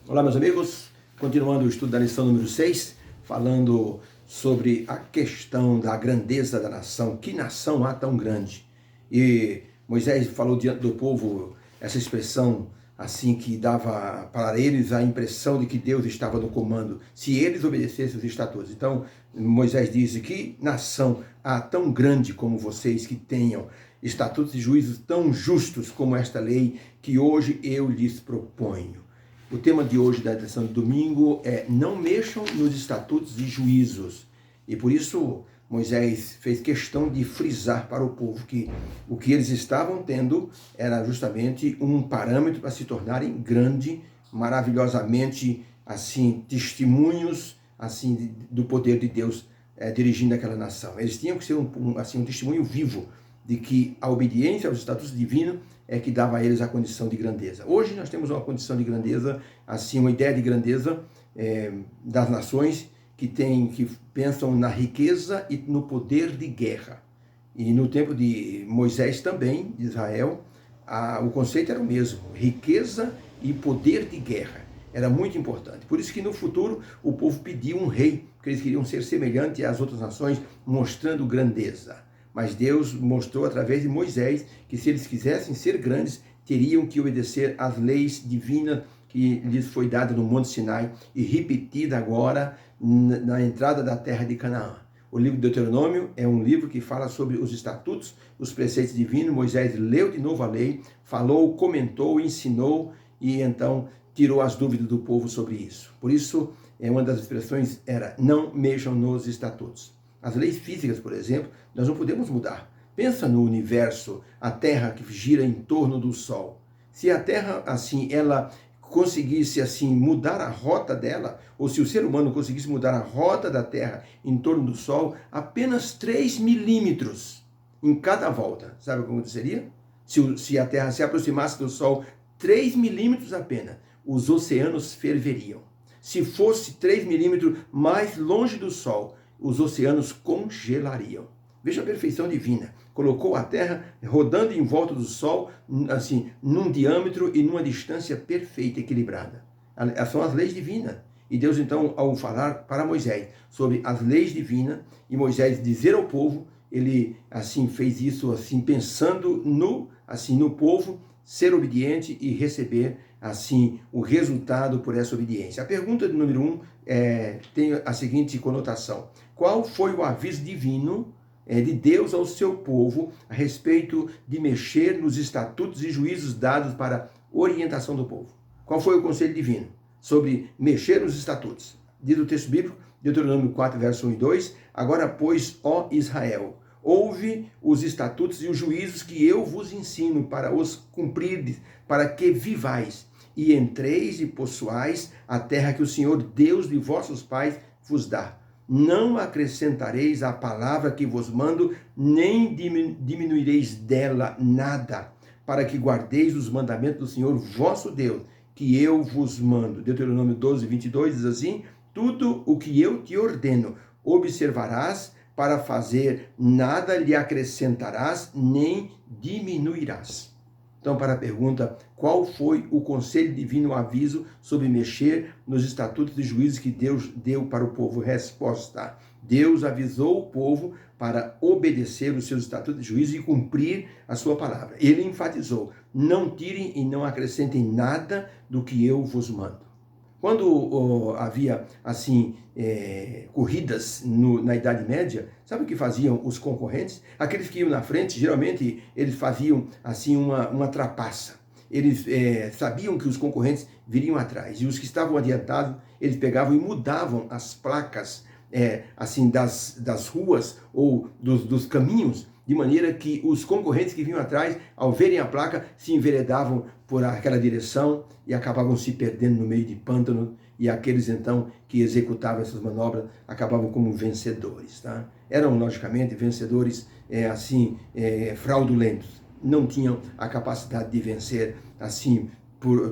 Olá, meus amigos, continuando o estudo da lição número 6, falando sobre a questão da grandeza da nação. Que nação há tão grande? E Moisés falou diante do povo essa expressão assim que dava para eles a impressão de que Deus estava no comando, se eles obedecessem os estatutos. Então, Moisés disse: que nação há tão grande como vocês, que tenham estatutos e juízos tão justos como esta lei que hoje eu lhes proponho. O tema de hoje da lição de domingo é: não mexam nos estatutos e juízos. E por isso Moisés fez questão de frisar para o povo que o que eles estavam tendo era justamente um parâmetro para se tornarem grande, maravilhosamente assim, testemunhos assim do poder de Deus dirigindo aquela nação. Eles tinham que ser um testemunho vivo de que a obediência aos estatutos divinos é que dava a eles a condição de grandeza. Hoje nós temos uma condição de grandeza, assim, uma ideia de grandeza das nações que pensam na riqueza e no poder de guerra. E no tempo de Moisés também, de Israel, o conceito era o mesmo: riqueza e poder de guerra. Era muito importante. Por isso que no futuro o povo pediu um rei, porque eles queriam ser semelhantes às outras nações, mostrando grandeza. Mas Deus mostrou através de Moisés que se eles quisessem ser grandes, teriam que obedecer às leis divinas que lhes foi dada no Monte Sinai e repetida agora na entrada da terra de Canaã. O livro de Deuteronômio é um livro que fala sobre os estatutos, os preceitos divinos. Moisés leu de novo a lei, falou, comentou, ensinou e então tirou as dúvidas do povo sobre isso. Por isso, uma das expressões era: não mexam nos estatutos. As leis físicas, por exemplo, nós não podemos mudar. Pensa no universo, a Terra que gira em torno do Sol. Se a Terra, assim, ela conseguisse, assim, mudar a rota dela, ou se o ser humano conseguisse mudar a rota da Terra em torno do Sol, apenas 3 milímetros em cada volta, sabe como seria? Se a Terra se aproximasse do Sol 3 milímetros apenas, os oceanos ferveriam. Se fosse 3 milímetros mais longe do Sol, os oceanos congelariam. Veja a perfeição divina. Colocou a Terra rodando em volta do Sol, assim, num diâmetro e numa distância perfeita, equilibrada. São as leis divinas. E Deus, então, ao falar para Moisés sobre as leis divinas, e Moisés dizer ao povo, ele, assim, fez isso, assim, pensando no povo ser obediente e receber, assim, o resultado por essa obediência. A pergunta número 1 tem a seguinte conotação: qual foi o aviso divino de Deus ao seu povo a respeito de mexer nos estatutos e juízos dados para orientação do povo? Qual foi o conselho divino sobre mexer nos estatutos? Diz o texto bíblico, Deuteronômio 4, verso 1 e 2: agora, pois, ó Israel, ouve os estatutos e os juízos que eu vos ensino para os cumprirdes, para que vivais e entreis e possuais a terra que o Senhor, Deus de vossos pais, vos dá. Não acrescentareis a palavra que vos mando, nem diminuireis dela nada, para que guardeis os mandamentos do Senhor vosso Deus, que eu vos mando. Deuteronômio 12, 22 diz assim: tudo o que eu te ordeno observarás para fazer, nada lhe acrescentarás, nem diminuirás. Então, para a pergunta: qual foi o conselho divino, o aviso sobre mexer nos estatutos e juízos que Deus deu para o povo? Resposta: Deus avisou o povo para obedecer os seus estatutos e juízos e cumprir a sua palavra. Ele enfatizou: não tirem e não acrescentem nada do que eu vos mando. Quando havia, assim, corridas na Idade Média, sabe o que faziam os concorrentes? Aqueles que iam na frente, geralmente, eles faziam, assim, uma trapaça. Eles sabiam que os concorrentes viriam atrás. E os que estavam adiantados, eles pegavam e mudavam as placas, assim, das ruas ou dos caminhos, de maneira que os concorrentes que vinham atrás, ao verem a placa, se enveredavam por aquela direção e acabavam se perdendo no meio de pântano, e aqueles então que executavam essas manobras acabavam como vencedores, tá? Eram, logicamente, vencedores fraudulentos, não tinham a capacidade de vencer assim,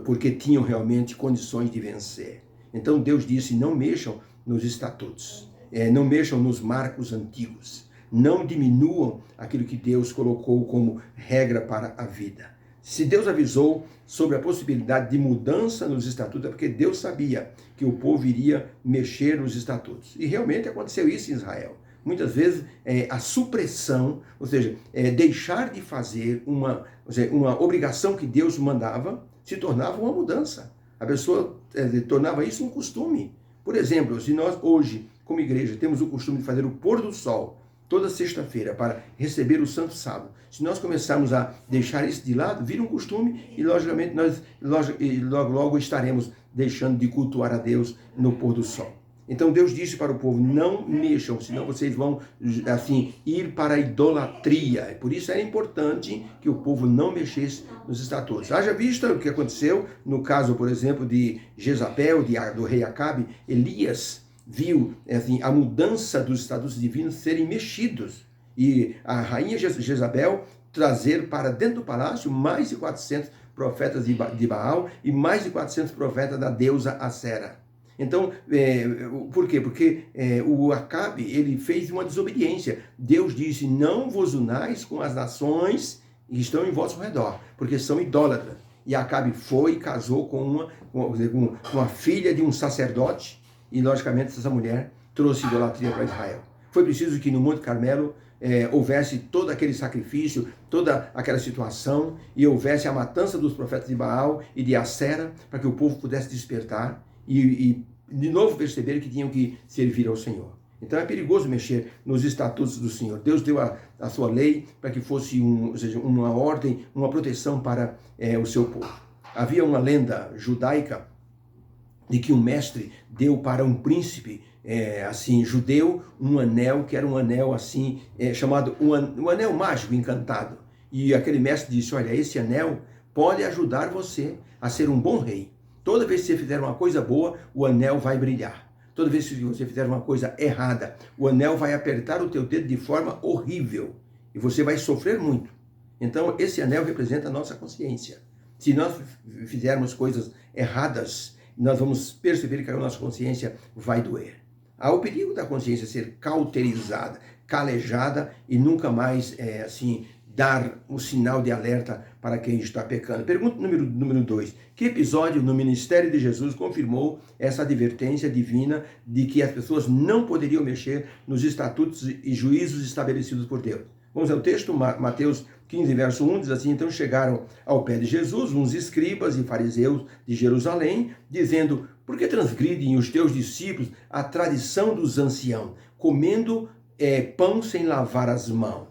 porque tinham realmente condições de vencer. Então Deus disse: não mexam nos estatutos, não mexam nos marcos antigos, não diminuam aquilo que Deus colocou como regra para a vida. Se Deus avisou sobre a possibilidade de mudança nos estatutos, é porque Deus sabia que o povo iria mexer nos estatutos. E realmente aconteceu isso em Israel. Muitas vezes a supressão, ou seja, deixar de fazer uma obrigação que Deus mandava, se tornava uma mudança. A pessoa tornava isso um costume. Por exemplo, se nós hoje, como igreja, temos o costume de fazer o pôr do sol toda sexta-feira para receber o Santo Sábado, se nós começarmos a deixar isso de lado, vira um costume e, logicamente, nós logo estaremos deixando de cultuar a Deus no pôr do sol. Então Deus disse para o povo, não mexam, senão vocês vão assim ir para a idolatria. Por isso era importante que o povo não mexesse nos estatutos. Haja vista o que aconteceu no caso, por exemplo, de Jezabel, do rei Acabe. Elias viu assim, a mudança dos estatutos divinos serem mexidos. E a rainha Jezabel trazer para dentro do palácio mais de 400 profetas de Baal e mais de 400 profetas da deusa Acera. Então, por quê? Porque o Acabe, ele fez uma desobediência. Deus disse, não vos unais com as nações que estão em vosso redor, porque são idólatras. E Acabe foi e casou com uma filha de um sacerdote, e logicamente essa mulher trouxe idolatria para Israel. Foi preciso que no Monte Carmelo houvesse todo aquele sacrifício, toda aquela situação, e houvesse a matança dos profetas de Baal e de Acera, para que o povo pudesse despertar e de novo perceber que tinham que servir ao Senhor. Então é perigoso mexer nos estatutos do Senhor. Deus deu a sua lei para que fosse uma ordem, uma proteção para o seu povo. Havia uma lenda judaica de que um mestre deu para um príncipe judeu um anel, que era um anel assim, chamado um anel mágico encantado. E aquele mestre disse, olha, esse anel pode ajudar você a ser um bom rei. Toda vez que você fizer uma coisa boa, o anel vai brilhar. Toda vez que você fizer uma coisa errada, o anel vai apertar o teu dedo de forma horrível. E você vai sofrer muito. Então, esse anel representa a nossa consciência. Se nós fizermos coisas erradas, nós vamos perceber que a nossa consciência vai doer. Há o perigo da consciência ser cauterizada, calejada e nunca mais, dar um sinal de alerta para quem está pecando. Pergunta número 2. Que episódio no ministério de Jesus confirmou essa advertência divina de que as pessoas não poderiam mexer nos estatutos e juízos estabelecidos por Deus? Vamos ao texto, Mateus 15, verso 1, diz assim, então chegaram ao pé de Jesus uns escribas e fariseus de Jerusalém, dizendo, por que transgridem os teus discípulos a tradição dos anciãos, comendo pão sem lavar as mãos?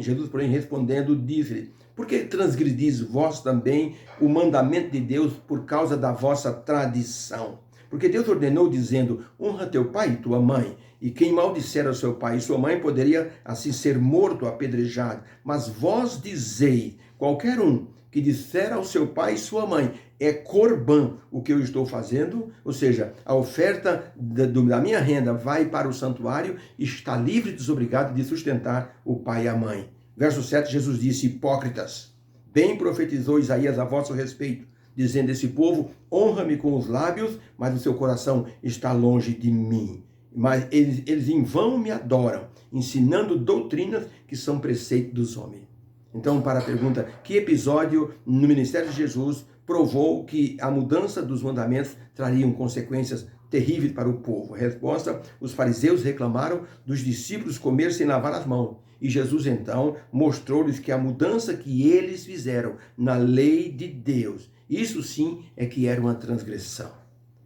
Jesus, porém, respondendo, disse-lhe, por que transgredis vós também o mandamento de Deus por causa da vossa tradição? Porque Deus ordenou, dizendo, honra teu pai e tua mãe, e quem maldisser ao seu pai e sua mãe poderia assim ser morto, apedrejado. Mas vós dizeis, qualquer um que disser ao seu pai e sua mãe, é corbã o que eu estou fazendo, ou seja, a oferta da minha renda vai para o santuário e está livre e desobrigado de sustentar o pai e a mãe. Verso 7, Jesus disse, hipócritas, bem profetizou Isaías a vosso respeito, dizendo, esse povo honra-me com os lábios, mas o seu coração está longe de mim. Mas eles em vão me adoram, ensinando doutrinas que são preceitos dos homens. Então, para a pergunta, que episódio no ministério de Jesus provou que a mudança dos mandamentos trariam consequências terríveis para o povo? A resposta, os fariseus reclamaram dos discípulos comer sem lavar as mãos. E Jesus, então, mostrou-lhes que a mudança que eles fizeram na lei de Deus, isso sim é que era uma transgressão.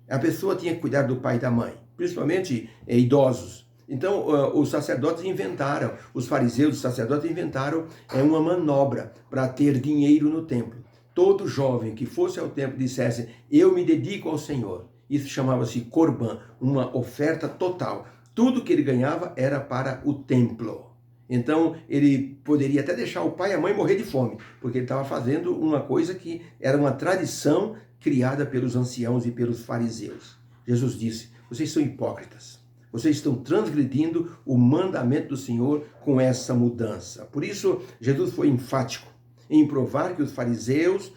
A pessoa tinha que cuidar do pai e da mãe, principalmente idosos. Então, os sacerdotes inventaram, os fariseus, os sacerdotes inventaram uma manobra para ter dinheiro no templo. Todo jovem que fosse ao templo dissesse, eu me dedico ao Senhor. Isso chamava-se corbã, uma oferta total. Tudo que ele ganhava era para o templo. Então, ele poderia até deixar o pai e a mãe morrer de fome, porque ele estava fazendo uma coisa que era uma tradição criada pelos anciãos e pelos fariseus. Jesus disse, vocês são hipócritas. Vocês estão transgredindo o mandamento do Senhor com essa mudança. Por isso, Jesus foi enfático em provar que os fariseus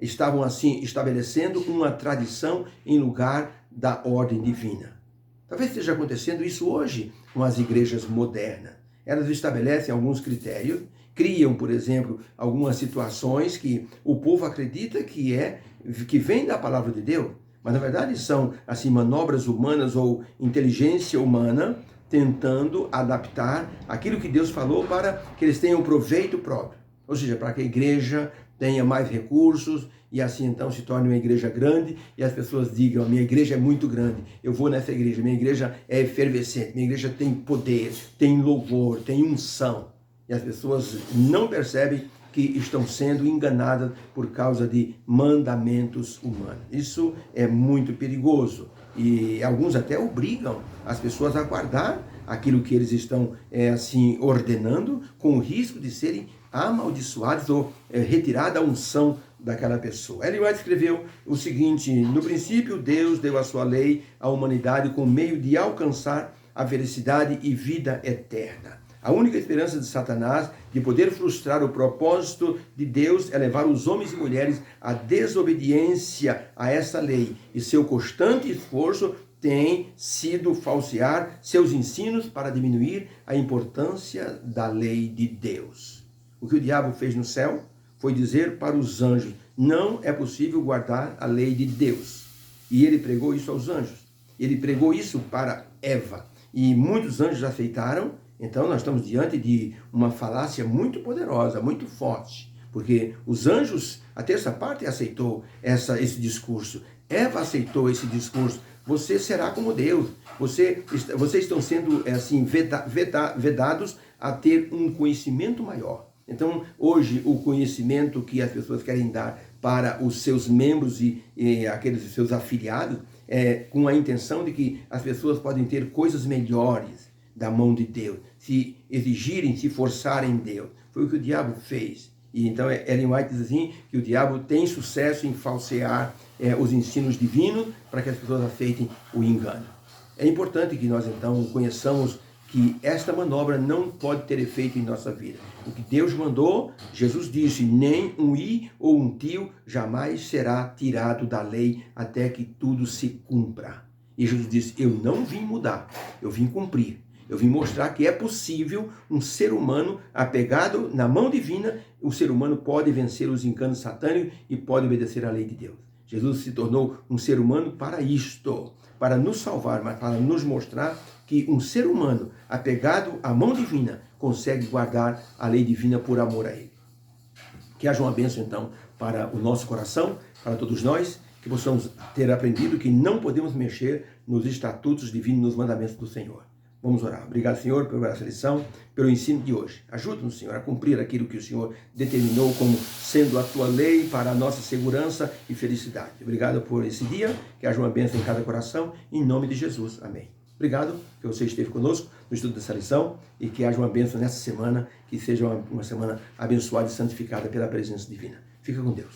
estavam assim estabelecendo uma tradição em lugar da ordem divina. Talvez esteja acontecendo isso hoje com as igrejas modernas. Elas estabelecem alguns critérios criam, por exemplo, algumas situações que o povo acredita que vem da palavra de Deus, mas na verdade são assim manobras humanas ou inteligência humana tentando adaptar aquilo que Deus falou para que eles tenham proveito próprio, ou seja, para que a igreja tenha mais recursos e assim então se torne uma igreja grande e as pessoas digam, minha igreja é muito grande, eu vou nessa igreja, minha igreja é efervescente, minha igreja tem poder, tem louvor, tem unção. E as pessoas não percebem que estão sendo enganadas por causa de mandamentos humanos. Isso é muito perigoso e alguns até obrigam as pessoas a guardar aquilo que eles estão assim ordenando, com o risco de serem amaldiçoados ou retirada a unção daquela pessoa. Ellen White escreveu o seguinte: no princípio Deus deu a sua lei à humanidade com meio de alcançar a felicidade e vida eterna. A única esperança de Satanás de poder frustrar o propósito de Deus é levar os homens e mulheres à desobediência a essa lei, e seu constante esforço tem sido falsear seus ensinos para diminuir a importância da lei de Deus. O que o diabo fez no céu foi dizer para os anjos: não é possível guardar a lei de Deus. E ele pregou isso aos anjos. Ele pregou isso para Eva. E muitos anjos aceitaram. Então nós estamos diante de uma falácia muito poderosa, muito forte. Porque os anjos, a terça parte aceitou esse discurso. Eva aceitou esse discurso. Você será como Deus. Vocês estão sendo assim vedados a ter um conhecimento maior. Então, hoje, o conhecimento que as pessoas querem dar para os seus membros e aqueles seus afiliados é com a intenção de que as pessoas podem ter coisas melhores da mão de Deus, se exigirem, se forçarem Deus. Foi o que o diabo fez. E então Ellen White diz assim, que o diabo tem sucesso em falsear os ensinos divinos para que as pessoas aceitem o engano. É importante que nós então conheçamos que esta manobra não pode ter efeito em nossa vida. O que Deus mandou, Jesus disse, nem um i ou um tio jamais será tirado da lei até que tudo se cumpra. E Jesus disse, eu não vim mudar, eu vim cumprir. Eu vim mostrar que é possível um ser humano apegado na mão divina, o ser humano pode vencer os enganos satânicos e pode obedecer à lei de Deus. Jesus se tornou um ser humano para isto, para nos salvar, mas para nos mostrar que um ser humano apegado à mão divina consegue guardar a lei divina por amor a ele. Que haja uma bênção então para o nosso coração, para todos nós, que possamos ter aprendido que não podemos mexer nos estatutos divinos, nos mandamentos do Senhor. Vamos orar. Obrigado, Senhor, pela essa lição, pelo ensino de hoje. Ajuda-nos, Senhor, a cumprir aquilo que o Senhor determinou como sendo a tua lei para a nossa segurança e felicidade. Obrigado por esse dia, que haja uma bênção em cada coração, em nome de Jesus. Amém. Obrigado que você esteve conosco no estudo dessa lição e que haja uma bênção nessa semana, que seja uma semana abençoada e santificada pela presença divina. Fica com Deus.